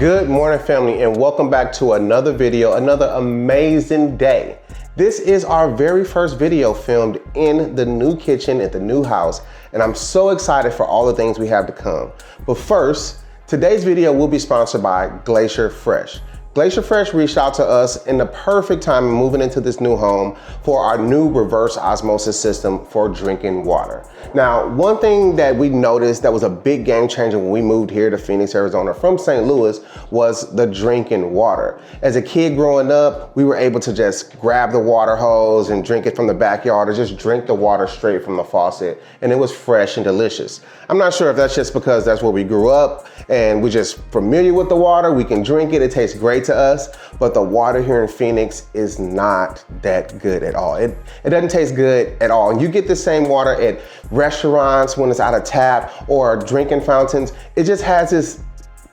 Good morning, family, and welcome back to another video, another amazing day. This is our very first video filmed in the new kitchen at the new house, and I'm so excited for all the things we have to come. But first, today's video will be sponsored by Glacier Fresh. Glacier Fresh reached out to us in the perfect time of moving into this new home for our new reverse osmosis system for drinking water. Now, one thing that we noticed that was a big game changer when we moved here to Phoenix, Arizona from St. Louis was the drinking water. As a kid growing up, we were able to just grab the water hose and drink it from the backyard or just drink the water straight from the faucet, and it was fresh and delicious. I'm not sure if that's just because that's where we grew up and we're just familiar with the water, we can drink it, it tastes great to us, but the water here in Phoenix is not that good at all. It doesn't taste good at all. And you get the same water at restaurants when it's out of tap or drinking fountains. It just has this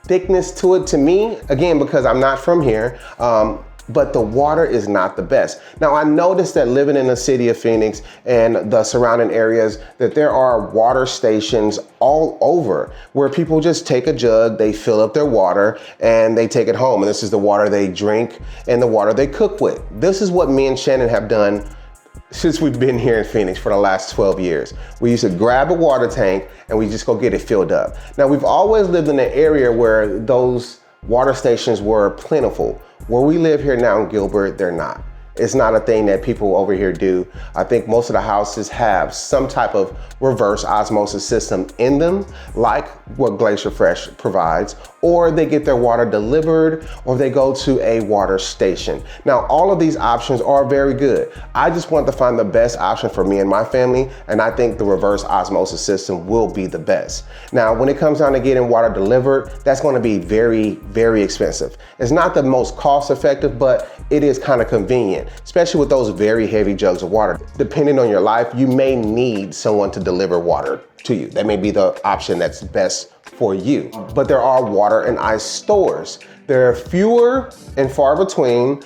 thickness to it to me, again, because I'm not from here. But the water is not the best. Now, I noticed that living in the city of Phoenix and the surrounding areas, that there are water stations all over where people just take a jug, they fill up their water, and they take it home. And this is the water they drink and the water they cook with. This is what me and Shannon have done since we've been here in Phoenix for the last 12 years. We used to grab a water tank and we just go get it filled up. Now, we've always lived in an area where those water stations were plentiful. Where we live here now in Gilbert, they're not. It's not a thing that people over here do. I think most of the houses have some type of reverse osmosis system in them, like what Glacier Fresh provides, or they get their water delivered, or they go to a water station. Now, all of these options are very good. I just want to find the best option for me and my family, and I think the reverse osmosis system will be the best. Now, when it comes down to getting water delivered, that's going to be very, very expensive. It's not the most cost effective, but it is kind of convenient, especially with those very heavy jugs of water. Depending on your life, you may need someone to deliver water to you. That may be the option that's best for you. But there are water and ice stores. There are fewer and far between.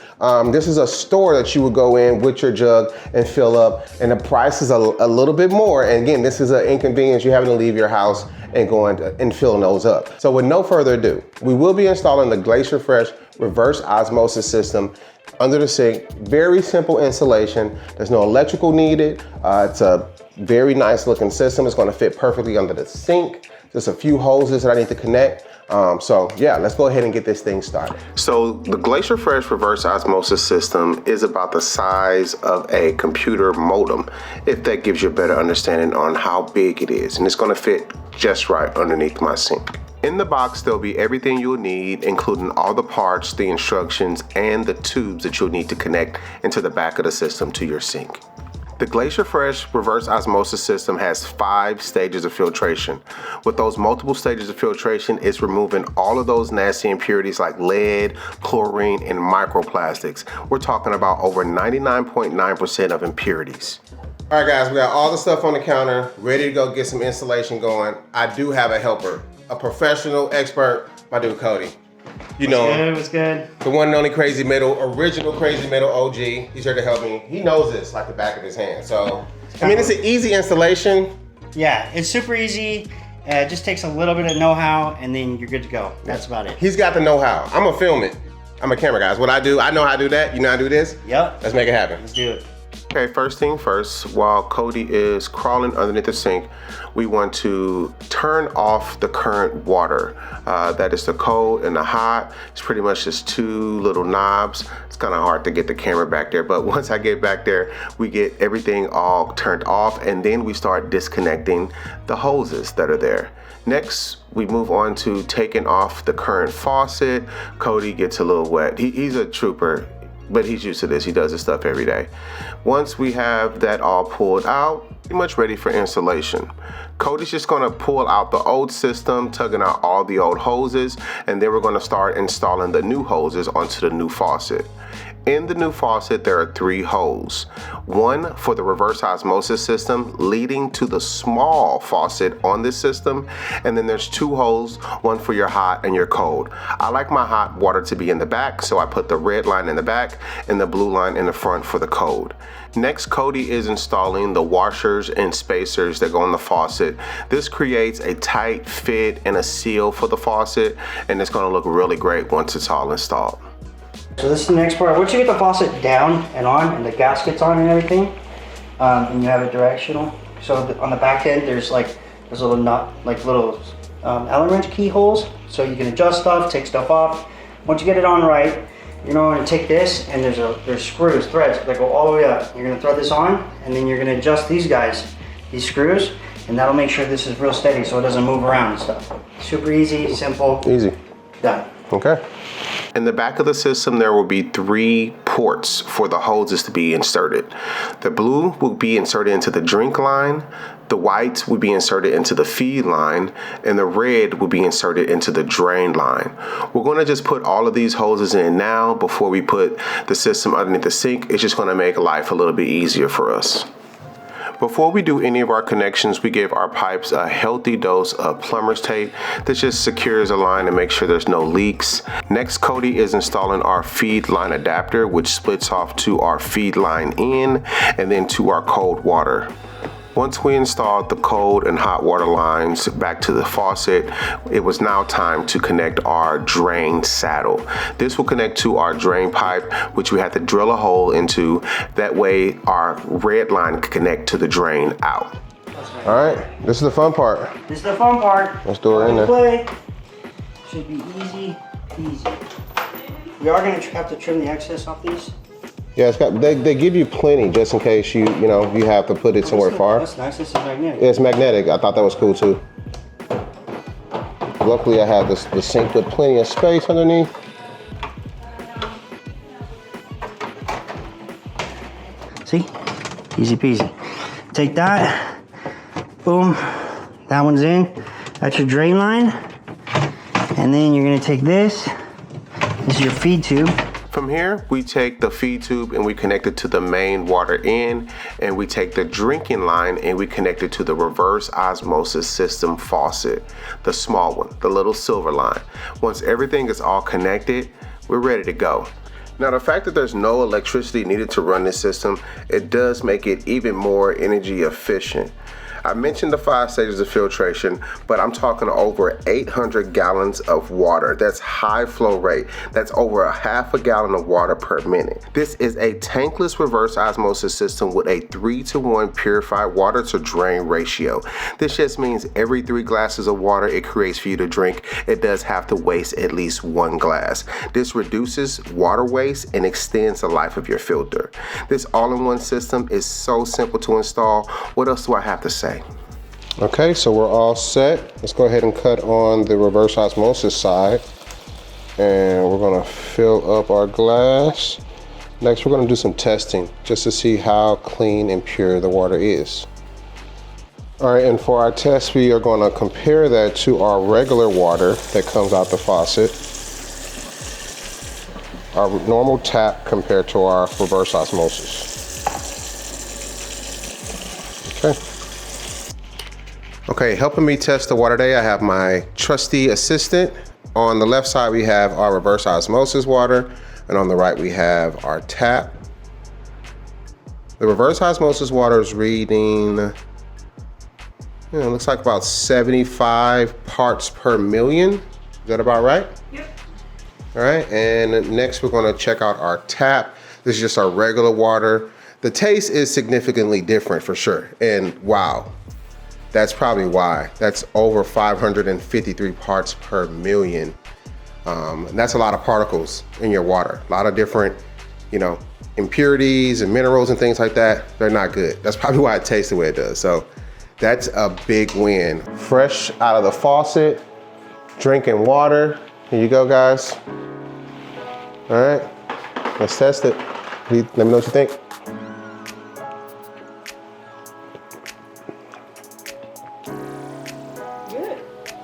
This is a store that you would go in with your jug and fill up, and the price is a little bit more. And again, this is an inconvenience. You're having to leave your house and go and fill those up. So with no further ado, we will be installing the Glacier Fresh reverse osmosis system under the sink. Very simple installation. There's no electrical needed. It's a very nice looking system. It's gonna fit perfectly under the sink. Just a few hoses that I need to connect. So yeah, let's go ahead and get this thing started. So the Glacier Fresh reverse osmosis system is about the size of a computer modem, if that gives you a better understanding on how big it is. And it's gonna fit just right underneath my sink. In the box, there'll be everything you'll need, including all the parts, the instructions, and the tubes that you'll need to connect into the back of the system to your sink. The Glacier Fresh reverse osmosis system has 5 stages of filtration. With those multiple stages of filtration, it's removing all of those nasty impurities like lead, chlorine, and microplastics. We're talking about over 99.9% of impurities. All right, guys, we got all the stuff on the counter, ready to go get some installation going. I do have a helper, a professional expert, my dude Cody. You know him. What's good? The one and only Crazy Metal, original Crazy Metal OG. He's here to help me. He knows this like the back of his hand. So, I mean, it's an easy installation. Yeah, it's super easy. It just takes a little bit of know-how and then you're good to go. That's about it. He's got the know-how. I'm gonna film it. I'm a camera guy. It's what I do. I know how to do that. You know how to do this? Yep. Let's make it happen. Let's do it. Okay, first thing first, while Cody is crawling underneath the sink, we want to turn off the current water. That is the cold and the hot. It's pretty much just 2 little knobs. It's kind of hard to get the camera back there, but once I get back there, we get everything all turned off, and then we start disconnecting the hoses that are there. Next, we move on to taking off the current faucet. Cody gets a little wet. He's a trooper, but he's used to this. He does this stuff every day. Once we have that all pulled out, pretty much ready for installation. Cody's just gonna pull out the old system, tugging out all the old hoses, and then we're gonna start installing the new hoses onto the new faucet. In the new faucet, there are 3 holes. One for the reverse osmosis system leading to the small faucet on this system, and then there's 2 holes, one for your hot and your cold. I like my hot water to be in the back, so I put the red line in the back and the blue line in the front for the cold. Next, Cody is installing the washers and spacers that go on the faucet. This creates a tight fit and a seal for the faucet, and it's going to look really great once it's all installed. So this is the next part. Once you get the faucet down and on, and the gaskets on and everything, and you have it directional. So on the back end, there's a little nut, like little Allen wrench keyholes, so you can adjust stuff, take stuff off. Once you get it on right, you're going to take this, and there's screws, threads that go all the way up. You're going to thread this on, and then you're going to adjust these screws, and that'll make sure this is real steady so it doesn't move around and stuff. Super easy, simple. Easy. Done. Okay. In the back of the system, there will be 3 ports for the hoses to be inserted. The blue will be inserted into the drink line, the white will be inserted into the feed line, and the red will be inserted into the drain line. We're going to just put all of these hoses in now before we put the system underneath the sink. It's just going to make life a little bit easier for us. Before we do any of our connections, we give our pipes a healthy dose of plumber's tape that just secures a line and makes sure there's no leaks. Next, Cody is installing our feed line adapter, which splits off to our feed line in and then to our cold water. Once we installed the cold and hot water lines back to the faucet, it was now time to connect our drain saddle. This will connect to our drain pipe, which we had to drill a hole into. That way our red line can connect to the drain out. All right, this is the fun part. This is the fun part. Let's do it in there. Play. Should be easy, easy. We are going to have to trim the excess off these. Yeah, they give you plenty just in case you have to put it somewhere far. That's nice. This is magnetic. Yeah, it's magnetic. I thought that was cool too. Luckily, I have the sink with plenty of space underneath. See? Easy peasy. Take that. Boom. That one's in. That's your drain line. And then you're going to take this. This is your feed tube. From here, we take the feed tube and we connect it to the main water in, and we take the drinking line and we connect it to the reverse osmosis system faucet, the small one, the little silver line. Once everything is all connected, we're ready to go. Now, the fact that there's no electricity needed to run this system, it does make it even more energy efficient. I mentioned the 5 stages of filtration, but I'm talking over 800 gallons of water. That's high flow rate. That's over a half a gallon of water per minute. This is a tankless reverse osmosis system with a 3-to-1 purified water to drain ratio. This just means every 3 glasses of water it creates for you to drink, it does have to waste at least 1 glass. This reduces water waste and extends the life of your filter. This all-in-one system is so simple to install. What else do I have to say? Okay, so we're all set. Let's go ahead and cut on the reverse osmosis side. And we're gonna fill up our glass. Next, we're gonna do some testing just to see how clean and pure the water is. All right, and for our test, we are gonna compare that to our regular water that comes out the faucet. Our normal tap compared to our reverse osmosis. Okay. Okay, helping me test the water today, I have my trusty assistant. On the left side, we have our reverse osmosis water, and on the right, we have our tap. The reverse osmosis water is reading, it looks like about 75 parts per million. Is that about right? Yep. All right, and next we're gonna check out our tap. This is just our regular water. The taste is significantly different for sure, and wow. That's probably why. That's over 553 parts per million. And that's a lot of particles in your water. A lot of different, impurities and minerals and things like that. They're not good. That's probably why it tastes the way it does. So that's a big win. Fresh out of the faucet, drinking water. Here you go, guys. All right, let's test it. Let me know what you think.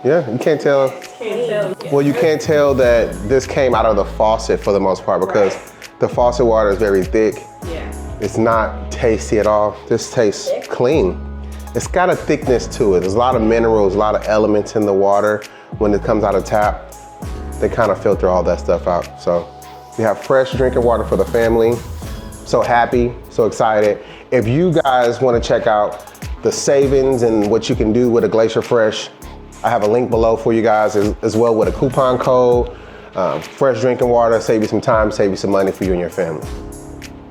Yeah, you can't tell. Can't tell. Well, you can't tell that this came out of the faucet for the most part because The faucet water is very thick. Yeah. It's not tasty at all. This tastes clean. It's got a thickness to it. There's a lot of minerals, a lot of elements in the water. When it comes out of tap, they kind of filter all that stuff out. So we have fresh drinking water for the family. So happy, so excited. If you guys want to check out the savings and what you can do with a Glacier Fresh, I have a link below for you guys as well with a coupon code. Fresh drinking water, save you some time, save you some money for you and your family.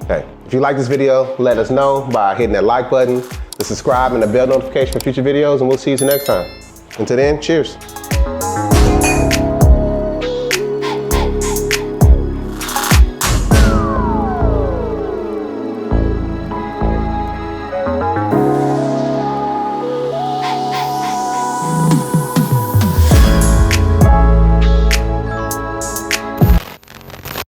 Okay, if you like this video, let us know by hitting that like button, the subscribe and the bell notification for future videos, and we'll see you next time. Until then, cheers.